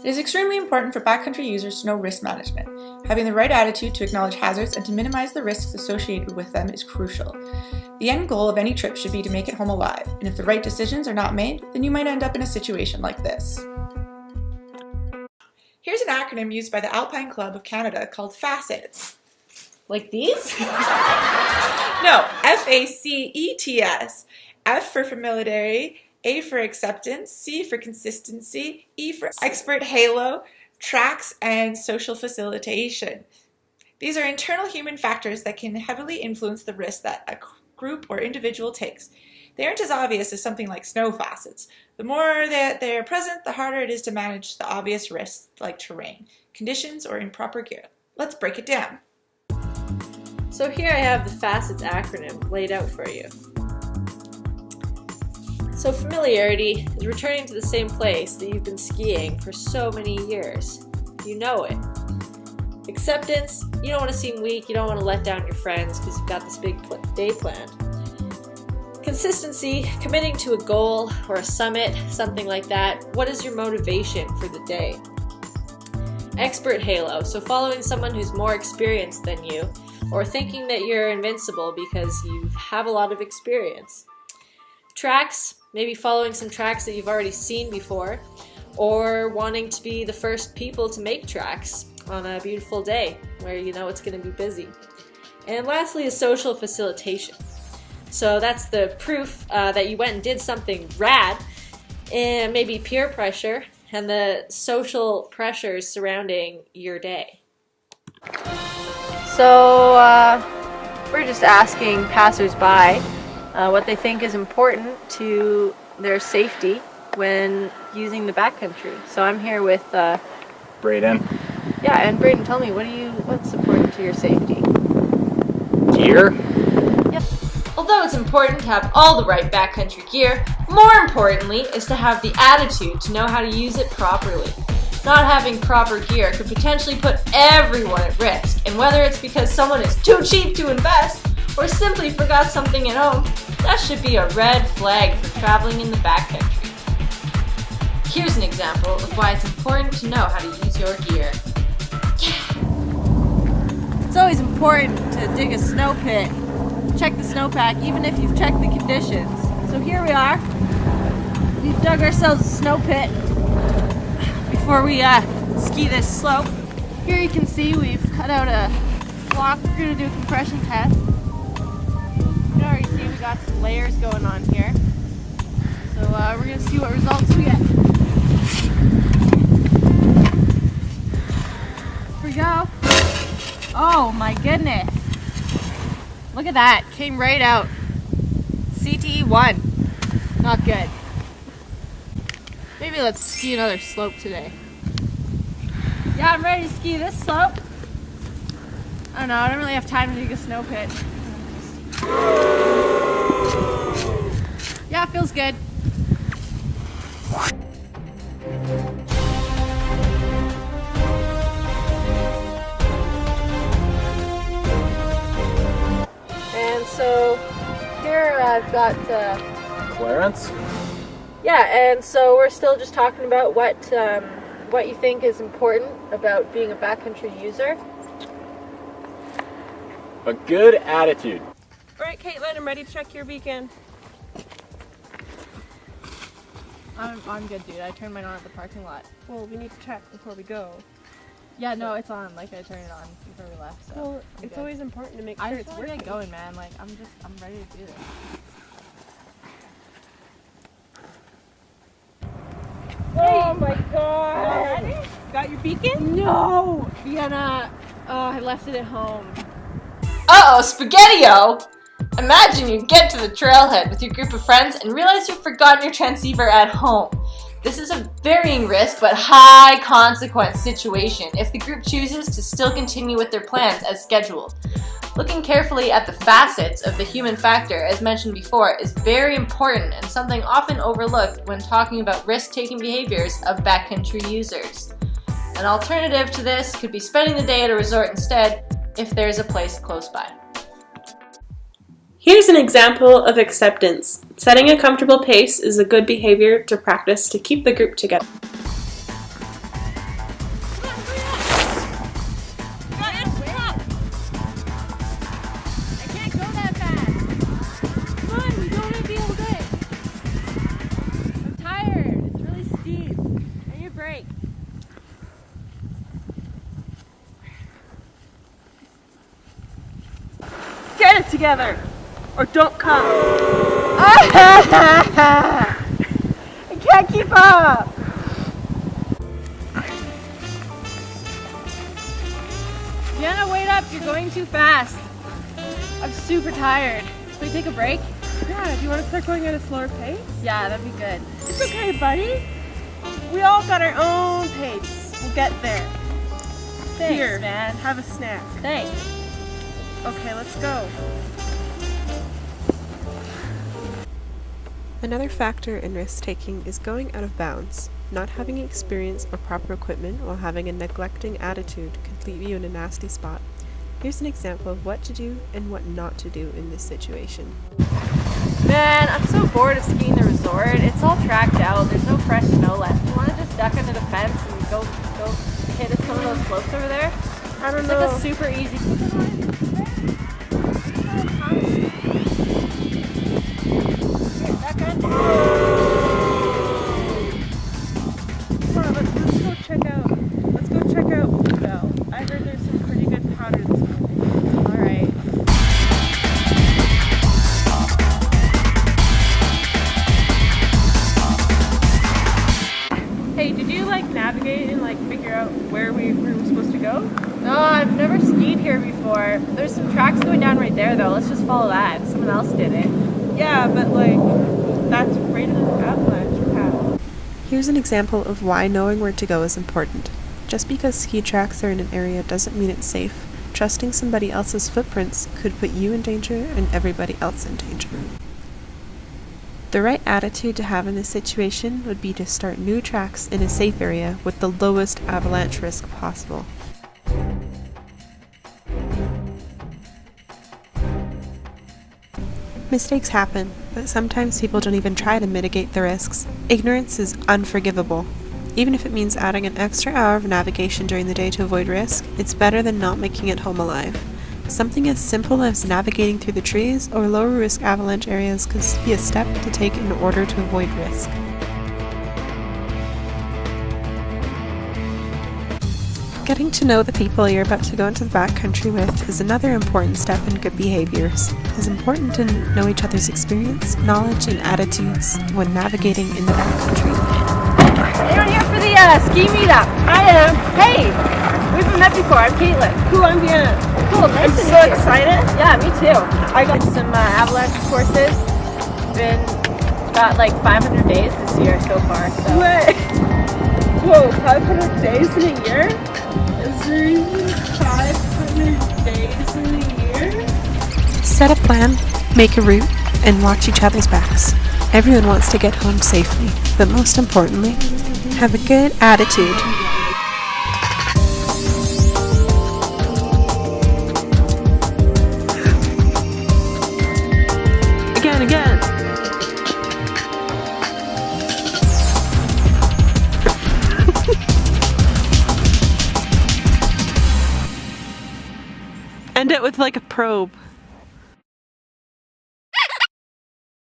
It is extremely important for backcountry users to know risk management. Having the right attitude to acknowledge hazards and to minimize the risks associated with them is crucial. The end goal of any trip should be to make it home alive, and if the right decisions are not made, then you might end up in a situation like this. Here's an acronym used by the Alpine Club of Canada called FACETS. Like these? No, FACETS. F for familiarity, A for acceptance, C for consistency, E for expert halo, tracks, and social facilitation. These are internal human factors that can heavily influence the risk that a group or individual takes. They aren't as obvious as something like snow facets. The more that they are present, the harder it is to manage the obvious risks like terrain, conditions, or improper gear. Let's break it down. So here I have the FACETS acronym laid out for you. So familiarity is returning to the same place that you've been skiing for so many years. You know it. Acceptance, you don't want to seem weak, you don't want to let down your friends because you've got this big day planned. Consistency, committing to a goal or a summit, something like that. What is your motivation for the day? Expert halo, so following someone who's more experienced than you, or thinking that you're invincible because you have a lot of experience. Tracks, maybe following some tracks that you've already seen before, or wanting to be the first people to make tracks on a beautiful day where you know it's going to be busy. And lastly is social facilitation. So that's the proof that you went and did something rad, and maybe peer pressure and the social pressures surrounding your day. So we're just asking passersby what they think is important to their safety when using the backcountry. So I'm here with Braden. Yeah, and Braden, tell me, what's important to your safety? Gear. Yep. Although it's important to have all the right backcountry gear, more importantly is to have the attitude to know how to use it properly. Not having proper gear could potentially put everyone at risk, and whether it's because someone is too cheap to invest or simply forgot something at home, that should be a red flag for traveling in the backcountry. Here's an example of why it's important to know how to use your gear. It's always important to dig a snow pit. Check the snowpack even if you've checked the conditions. So here we are. We've dug ourselves a snow pit before we ski this slope. Here you can see we've cut out a block. We're going to do a compression test. You can already see we got some layers going on here. So we're going to see what results we get. Here we go. Oh my goodness. Look at that. Came right out. CTE 1. Not good. Maybe let's ski another slope today. Yeah, I'm ready to ski this slope. I don't know, I don't really have time to dig a snow pit. Yeah, it feels good. And so here I've got Clarence. yeah, and so we're still just talking about what you think is important about being a backcountry user. A good attitude. All right, Caitlin, I'm ready to check your beacon. I'm good, dude. I turned mine on at the parking lot. Well, we need to check before we go. Yeah, no, it's on. Like, I turned it on before we left, so Well, I'm it's good. always important to make sure I it's just want to working. get going, man. Like, I'm ready to do this. Oh my god! Ready? Got your beacon? No! Vienna! I left it at home. Uh-oh, Spaghetti-O! Imagine you get to the trailhead with your group of friends and realize you've forgotten your transceiver at home. This is a varying risk but high consequence situation if the group chooses to still continue with their plans as scheduled. Looking carefully at the facets of the human factor, as mentioned before, is very important and something often overlooked when talking about risk-taking behaviors of backcountry users. An alternative to this could be spending the day at a resort instead, if there is a place close by. Here's an example of acceptance. Setting a comfortable pace is a good behavior to practice to keep the group together. Get it together, or don't come. I can't keep up. Jenna, wait up, you're going too fast. I'm super tired. Can we take a break? Yeah, do you want to start going at a slower pace? Yeah, that'd be good. It's okay, buddy. We all got our own pace. We'll get there. Thanks, Here, man. have a snack. Thanks. Okay, let's go. Another factor in risk-taking is going out of bounds. Not having experience or proper equipment while having a neglecting attitude could leave you in a nasty spot. Here's an example of what to do and what not to do in this situation. Man, I'm so bored of skiing the resort. It's all tracked out. There's no fresh snow left. You want to just duck under the fence and go hit some of those slopes over there? I don't It's know. like a super easy. Come on, let's go check out. Let's go check out Bluebell. I heard there's some pretty good powder this morning. All right. Hey, did you navigate and figure out where we were supposed to go? No, I've never skied here before. There's some tracks going down right there, though. Let's just follow that. Someone else did it. Yeah, but that's right in an avalanche path. Here's an example of why knowing where to go is important. Just because ski tracks are in an area doesn't mean it's safe. Trusting somebody else's footprints could put you in danger and everybody else in danger. The right attitude to have in this situation would be to start new tracks in a safe area with the lowest avalanche risk possible. Mistakes happen, but sometimes people don't even try to mitigate the risks. Ignorance is unforgivable. Even if it means adding an extra hour of navigation during the day to avoid risk, it's better than not making it home alive. Something as simple as navigating through the trees or lower risk avalanche areas could be a step to take in order to avoid risk. Getting to know the people you're about to go into the backcountry with is another important step in good behaviors. It's important to know each other's experience, knowledge, and attitudes when navigating in the backcountry. Anyone here for the ski meetup? I am. Hey, we haven't met before. I'm Caitlin. Cool, I'm Vienna. Cool, nice I'm to so meet you. excited. Yeah, me too. I got some avalanche courses. Been about 500 days this year so far. So. Wait. Whoa, 500 days in a year? Is there even 500 days in a year? Set a plan, make a route, and watch each other's backs. Everyone wants to get home safely, but most importantly, have a good attitude. Again. End it with a probe.